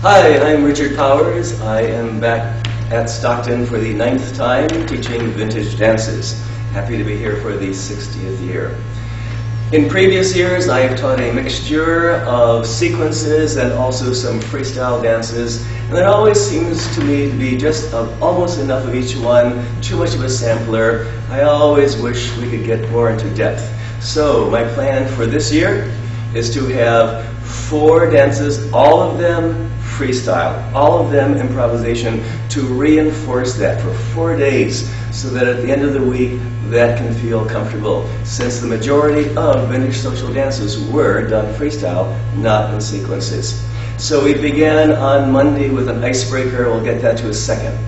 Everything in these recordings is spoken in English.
Hi, I'm Richard Powers. I am back at Stockton for the 9th time teaching vintage dances. Happy to be here for the 60th year. In previous years, I have taught a mixture of sequences and also some freestyle dances, and it always seems to me to be just almost enough of each one, too much of a sampler. I always wish we could get more into depth. So my plan for this year is to have 4 dances, all of them freestyle, all of them improvisation, to reinforce that for 4 days so that at the end of the week that can feel comfortable, since the majority of vintage social dances were done freestyle, not in sequences. So we began on Monday with an icebreaker. We'll get that to a second.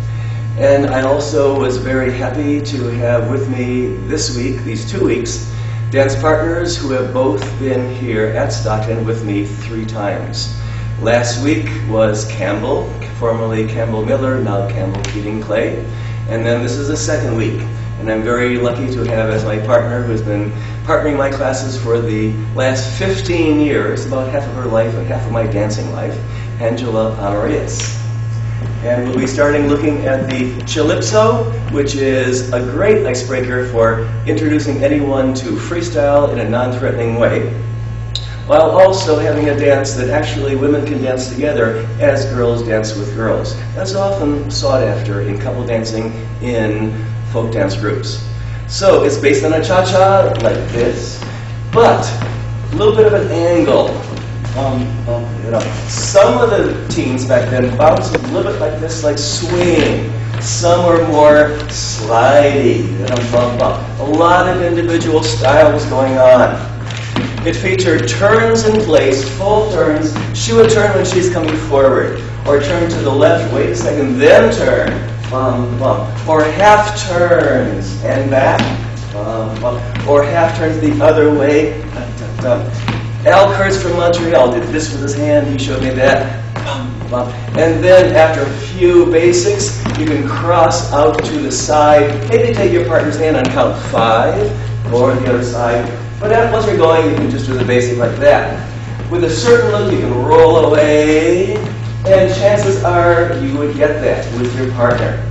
And I also was very happy to have with me this week, these 2 weeks, dance partners who have both been here at Stockton with me 3 times. Last week was Campbell, formerly Campbell Miller, now Campbell Keating Clay. And then this is the 2nd week. And I'm very lucky to have as my partner, who's been partnering my classes for the last 15 years, about half of her life and half of my dancing life, Angela Honorius. And we'll be starting looking at the Calypso, which is a great icebreaker for introducing anyone to freestyle in a non-threatening way, while also having a dance that actually women can dance together as girls dance with girls. That's often sought after in couple dancing in folk dance groups. So it's based on a cha-cha like this, but a little bit of an angle. Some of the teens back then bounced a little bit like this, like swing. Some were more slidey. A lot of individual styles going on. It featured turns in place, full turns. She would turn when she's coming forward, or turn to the left, wait a second, then turn, or half turns and back, or half turns the other way. Al Kurtz from Montreal did this with his hand, he showed me that. And then after a few basics, you can cross out to the side, maybe take your partner's hand on count 5, or the other side. But once you're going, you can just do the basic like that. With a certain look, you can roll away, and chances are you would get that with your partner.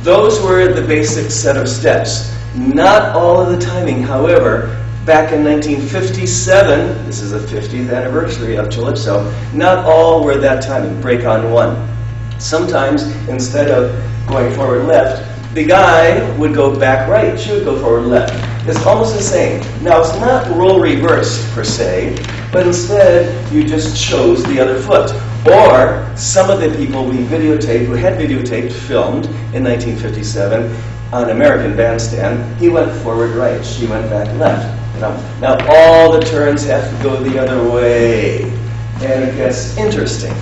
Those were the basic set of steps. Not all of the timing, however. Back in 1957, this is the 50th anniversary of Calypso, not all were that timing, break on 1. Sometimes, instead of going forward left, the guy would go back right, she would go forward left. It's almost the same. Now, it's not role reversed, per se, but instead, you just chose the other foot. Or, some of the people we videotaped, who had videotaped, filmed in 1957, on American Bandstand, he went forward right, she went back left. Now, all the turns have to go the other way, and it gets interesting.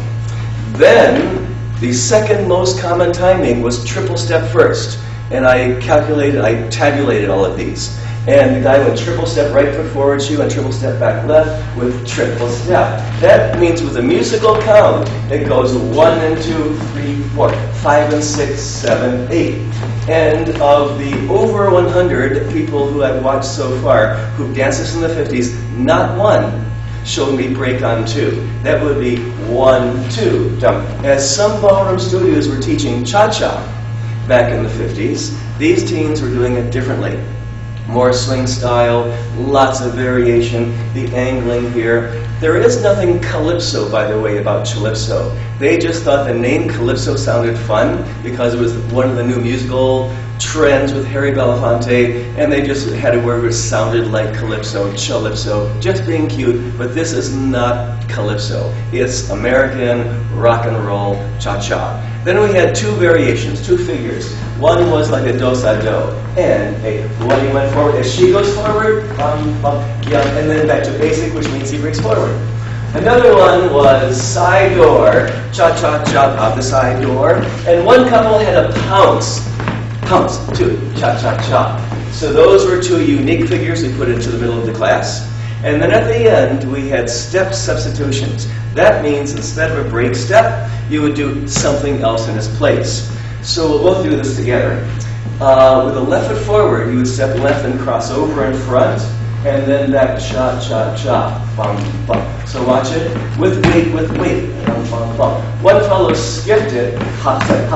Then, the second most common timing was triple step first, and I tabulated all of these. And the guy went triple step right foot forward, she went triple step back left with triple step. That means with a musical count, it goes 1 and 2, 3, 4, 5 and 6, 7, 8. And of the over 100 people who I've watched so far who've danced this in the 50s, not one showed me break on 2. That would be 1, 2, jump. As some ballroom studios were teaching cha-cha back in the 50s, these teens were doing it differently. More swing style, lots of variation, the angling here. There is nothing Calypso, by the way, about Calypso. They just thought the name Calypso sounded fun because it was one of the new musical trends with Harry Belafonte, and they just had a word which sounded like Calypso, Calypso, just being cute, but this is not Calypso. It's American rock and roll cha-cha. Then we had 2 variations, 2 figures. One was like a do-sa-do, and when he went forward, as she goes forward, yeah, and then back to basic, which means he breaks forward. Another one was side door, cha-cha-cha out the side door, and one couple had a pounce, 2, cha-cha-cha. So those were 2 unique figures we put into the middle of the class. And then at the end, we had step substitutions. That means instead of a break step, you would do something else in its place. So we'll both do this together. With the left foot forward, you would step left and cross over in front. and then back cha-cha-cha, bum, bum. So watch it, with weight, bum, bum, bum. One fellow skipped it, hop, step,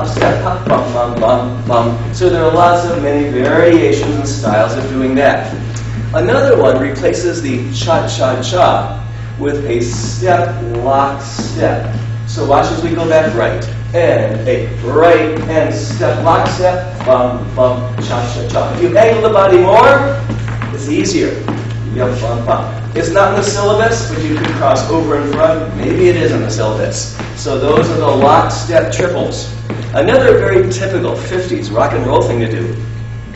hop, bum, bum, bum, bum. So there are lots of many variations and styles of doing that. Another one replaces the cha-cha-cha with a step, lock, step. So watch as we go back right. And a right and step, lock, step, bum, bum, cha-cha-cha. If you angle the body more, it's easier. Yum, bum, bum. It's not in the syllabus, but you could cross over in front. Maybe it is in the syllabus. So those are the lock, step, triples. Another very typical 50s rock and roll thing to do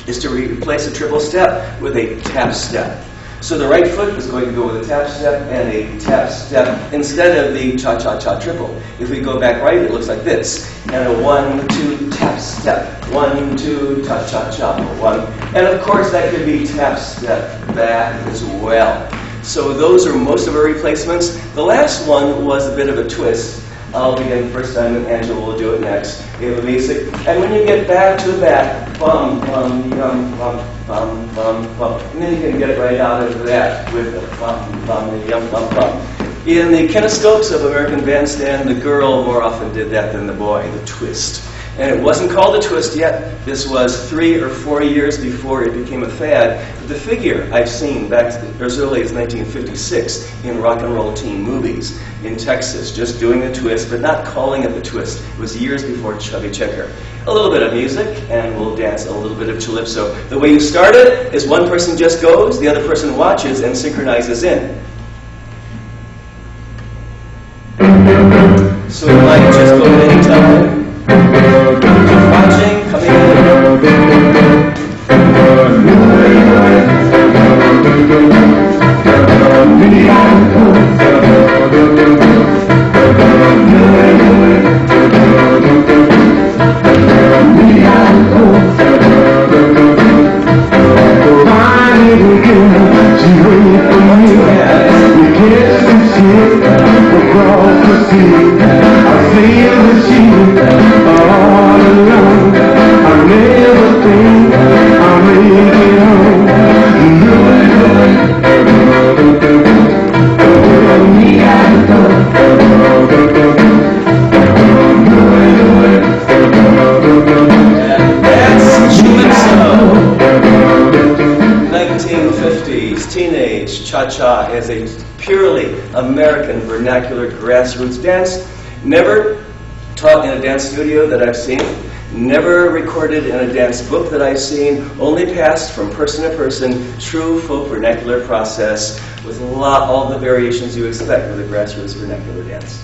is to replace a triple step with a tap step. So the right foot is going to go with a tap step and a tap step instead of the cha-cha-cha triple. If we go back right, it looks like this. And a 1-2 tap step. 1-2 cha-cha-cha. 1. And of course that could be tap step back as well. So those are most of our replacements. The last one was a bit of a twist. I'll begin first time and Angela will do it next. We have a basic. And when you get back to back, bum, bum, yum, bum, bum, bum, bum. And then you can get right out of that with the bum, bum, yum, bum, bum. In the kinescopes of American Bandstand, the girl more often did that than the boy, the twist. And it wasn't called a twist yet. This was 3 or 4 years before it became a fad. The figure I've seen back as early as 1956 in rock and roll teen movies in Texas, just doing the twist, but not calling it the twist. It was years before Chubby Checker. A little bit of music, and we'll dance a little bit of Calypso. The way you start it is one person just goes, the other person watches and synchronizes in. So you might just go at any time. Watching, coming in. Cha-cha is a purely American vernacular grassroots dance, never taught in a dance studio that I've seen, never recorded in a dance book that I've seen, only passed from person to person, true folk vernacular process with all the variations you expect with a grassroots vernacular dance.